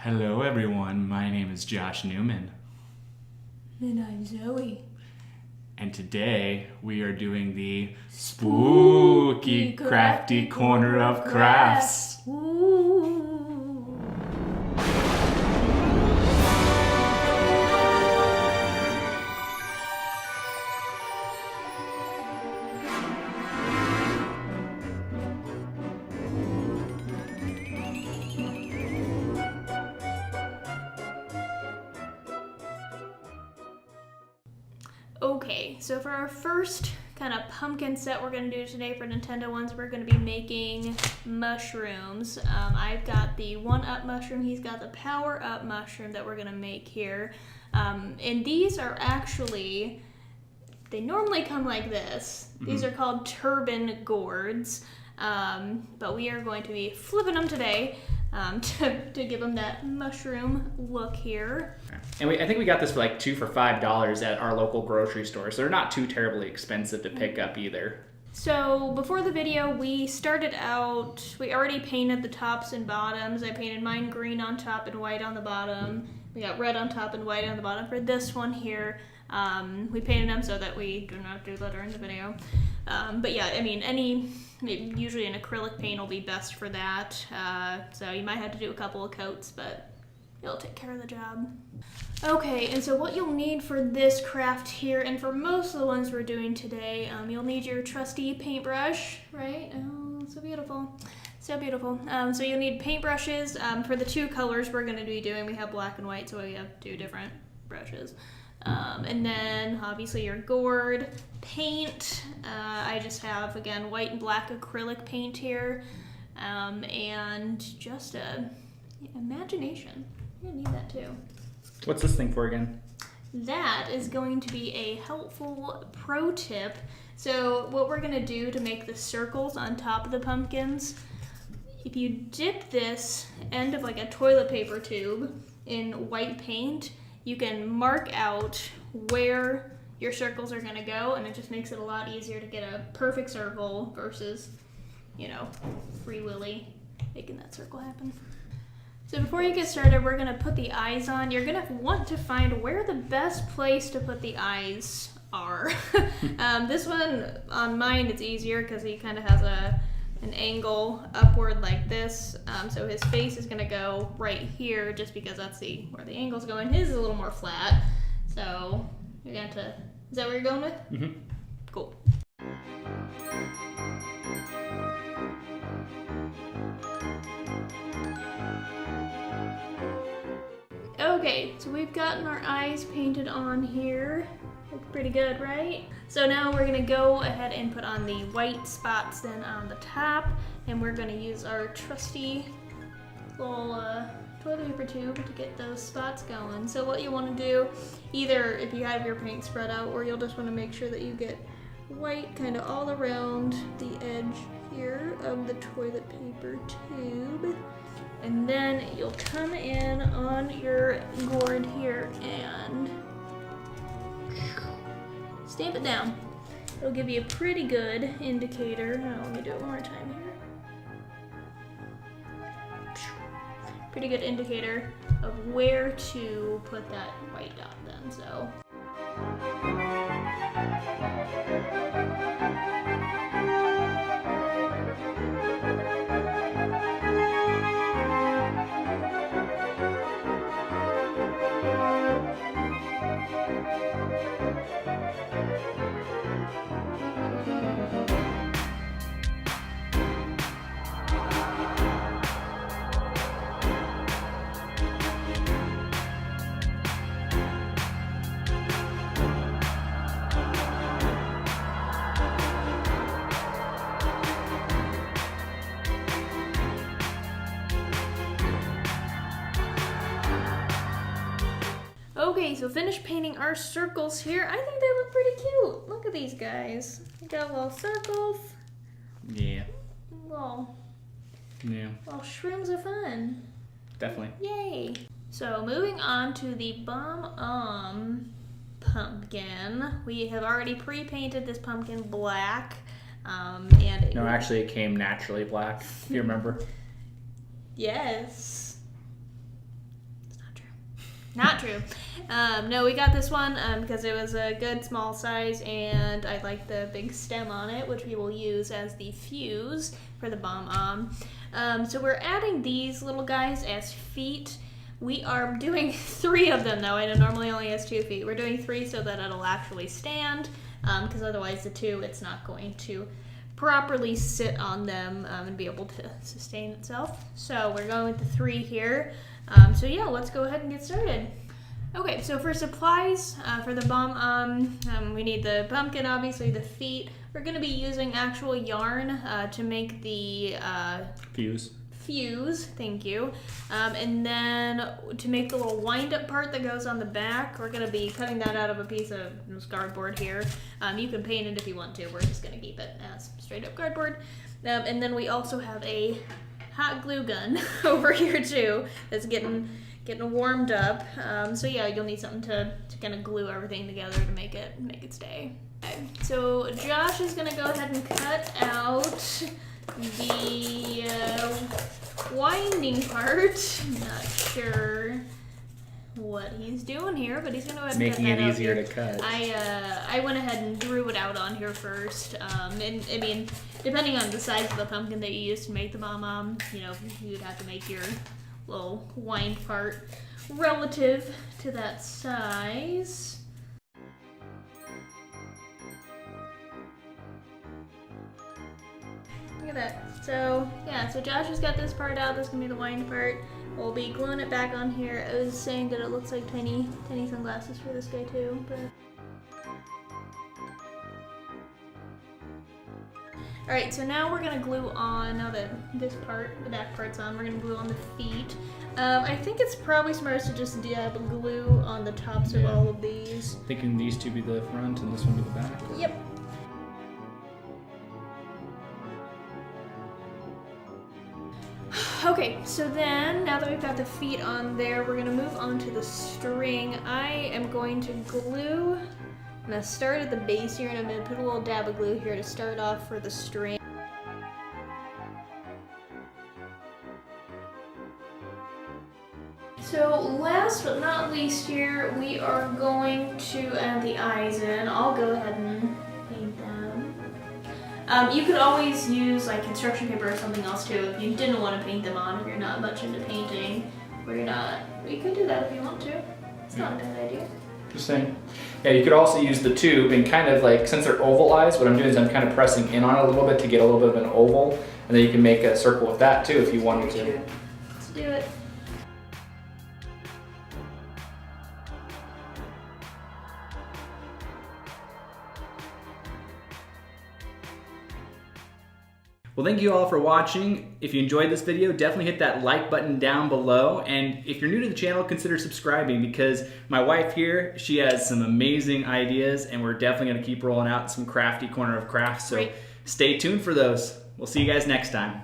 Hello everyone, my name is Josh Newman. And I'm Zoe. And today we are doing the Spooky Crafty Corner of Crafts. Ooh. Okay, so for our first kind of pumpkin set we're going to do today for Nintendo ones, we're going to be making mushrooms. I've got the 1-Up mushroom, he's got the Power-Up mushroom that we're going to make here. And these are actually, they normally come like this. These are called turban gourds, but we are going to be flipping them today. To give them that mushroom look here. And I think we got this for like $2 for $5 at our local grocery store, so they're not too terribly expensive to pick up either. So before the video, we started out, we already painted the tops and bottoms. I painted mine green on top and white on the bottom. We got red on top and white on the bottom for this one here. We painted them so that we do not do that during the video. But yeah, I mean, usually an acrylic paint will be best for that. So you might have to do a couple of coats, but it'll take care of the job. Okay, and so what you'll need for this craft here, and for most of the ones we're doing today, you'll need your trusty paintbrush, right? Oh, so beautiful. So beautiful. So you'll need paintbrushes. For the two colors we're going to be doing, we have black and white, so we have two different brushes. And then obviously your gourd, paint. I just have, again, white and black acrylic paint here. And just imagination. You're gonna need that too. What's this thing for again? That is going to be a helpful pro tip. So what we're gonna do to make the circles on top of the pumpkins, if you dip this end of like a toilet paper tube in white paint, you can mark out where your circles are going to go, and it just makes it a lot easier to get a perfect circle versus, free willy making that circle happen. So before you get started, we're going to put the eyes on. You're going to want to find where the best place to put the eyes are. This one, on mine, it's easier because he kind of has an angle upward like this, so his face is gonna go right here just because that's where the angle's going. His is a little more flat, so you're going to, is that where you're going with? Mm-hmm. Cool. Okay, so we've gotten our eyes painted on here. Looks pretty good, right? So now we're gonna go ahead and put on the white spots then on the top, and we're gonna use our trusty little toilet paper tube to get those spots going. So what you wanna do, either if you have your paint spread out, or you'll just wanna make sure that you get white kind of all around the edge here of the toilet paper tube. And then you'll come in on your gourd here and stamp it down. It'll give you a pretty good indicator. Now, let me do it one more time here. Pretty good indicator of where to put that white dot then, so. Okay, so finished painting our circles here. I think they look pretty cute. Look at these guys. They got little circles. Yeah. Little Yeah. shrooms are fun. Definitely. Yay. So moving on to the Bomb pumpkin. We have already pre-painted this pumpkin black. And No, actually it came naturally black, if you remember. Yes. Not true. No, we got this one because it was a good small size, and I like the big stem on it, which we will use as the fuse for the bomb. So we're adding these little guys as feet. We are doing 3 of them though. I know normally only has 2 feet. We're doing 3 so that it'll actually stand, because otherwise the 2, it's not going to properly sit on them and be able to sustain itself. So we're going with the 3 here. So yeah, let's go ahead and get started. Okay, so for supplies for the bomb, we need the pumpkin, obviously the feet. We're going to be using actual yarn to make the fuse, thank you. And then to make the little wind-up part that goes on the back, we're going to be cutting that out of a piece of cardboard here. You can paint it if you want to. We're just going to keep it as straight-up cardboard. And then we also have a hot glue gun over here too that's getting warmed up. So yeah, you'll need something to kind of glue everything together to make it stay. Okay, so Josh is going to go ahead and cut out the winding part. I'm not sure what he's doing here, but he's going to go ahead and making cut that it out easier here. to cut. I went ahead and drew it out on here first. And I mean, depending on the size of the pumpkin that you use to make the bomb, you know, you'd have to make your little wind part relative to that size. Look at that. So yeah, so Josh has got this part out. This is gonna be the wind part. We'll be gluing it back on here. I was saying that it looks like tiny sunglasses for this guy too, but. Alright, so now we're gonna glue on, now that this part, the back part's on, we're gonna glue on the feet. I think it's probably smartest to just dab glue on the tops of all of these. Thinking these 2 be the front and this one be the back? Yep. Okay, so then, now that we've got the feet on there, we're gonna move on to the string. I am going to glue, I'm gonna start at the base here, and I'm gonna put a little dab of glue here to start off for the string. So last but not least here, we are going to add the eyes in. I'll go ahead and paint them. You could always use like construction paper or something else too if you didn't want to paint them on, if you're not much into painting, or you're not. You could do that if you want to. It's not a bad idea. Just saying. Yeah, you could also use the tube and kind of like, since they're oval eyes, what I'm doing is I'm kind of pressing in on it a little bit to get a little bit of an oval, and then you can make a circle with that too if you wanted to. Let's do it. Well, thank you all for watching. If you enjoyed this video, definitely hit that like button down below. And if you're new to the channel, consider subscribing, because my wife here, she has some amazing ideas, and we're definitely gonna keep rolling out some Crafty Corner of Crafts. So stay tuned for those. We'll see you guys next time.